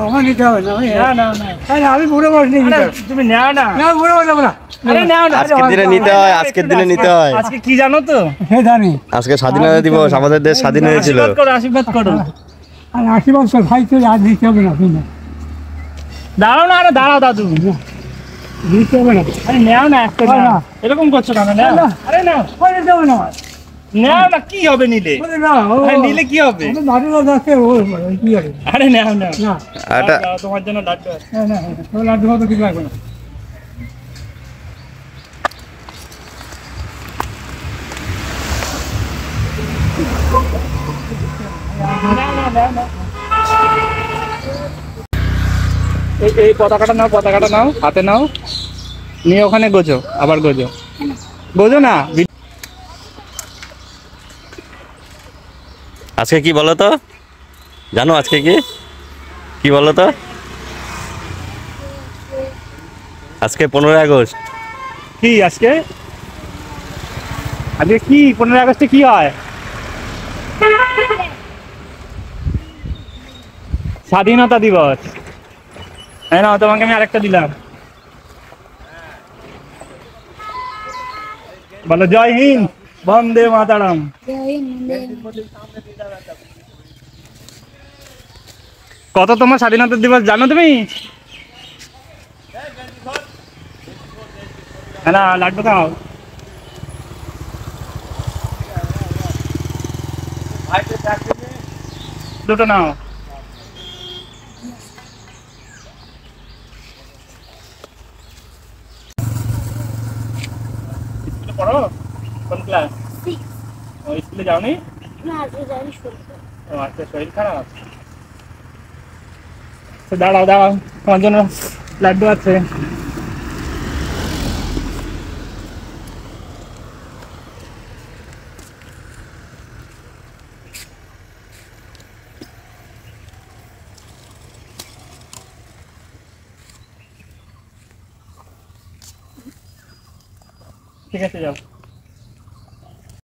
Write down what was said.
আমার নিতে হবে না। না না না, আমি বুড়ো মানুষ নিয়ে নিতে তুমি নাও না। না, বুড়ো মানুষ নেবো না। আরে নাও না, আজকের দিনে নিতে হয়, আজকের দিনে নিতে হয়। আজকে কি জানো তো? সে জানি। আজকে স্বাধীনতা দিবস, আমাদের দেশ স্বাধীন হয়েছিল। আশীর্বাদ করো, আশীর্বাদ করো। আর 80 বছর ভাই তো আর দিতে হবে না, কিনা দাঁড়াও না, আরে দাঁড়াও দাদু। দিতে হবে না। আরে নাও না, একটা না, নাও। না। এরকম করছো কেন? নাও। না। আরে নাও, করে দেবে না। নাও না, কি হবে নিলে? বলে না, ও আরে নিলে কি হবে? আমি বাড়িতে যাচ্ছে, ও কি করে? আরে নাও নাও। না, এটা দাও, তোমার জন্য লাড্ডু আছে। না, না, তো লাড্ডু মতো কিছু লাগবে না। নাও, নাও, নাও, নাও। এই পতাকাটা নাও, পতাকাটা নাও, হাতে নাও, নিয়ে ওখানে গোজো, আবার গোজো, গোজো না। আজকে কি বলো তো, জানো আজকে কি কি বলো তো? আজকে 15ই আগস্ট। কি আজকে? আজকে কি 15 আগস্টে কি হয়? স্বাধীনতা দিবস। হ্যাঁ না, তোমাকে আমি আরেকটা দিলাম। বলো জয় হিন্দ, বন্দে মাতারাম। কত তোমার স্বাধীনতা দিবস জানো তুমি? হ্যাঁ না, লাড্ডু খাও। দুটো নাও। স্কুলে পড়ো? কোন ক্লাস? ও স্কুলে যাওনি? ও আচ্ছা, শরীর খারাপ। তো দাঁড়াও দাঁড়াও, তোমার জন্য লাড্ডু আছে। ঠিক আছে, যাও।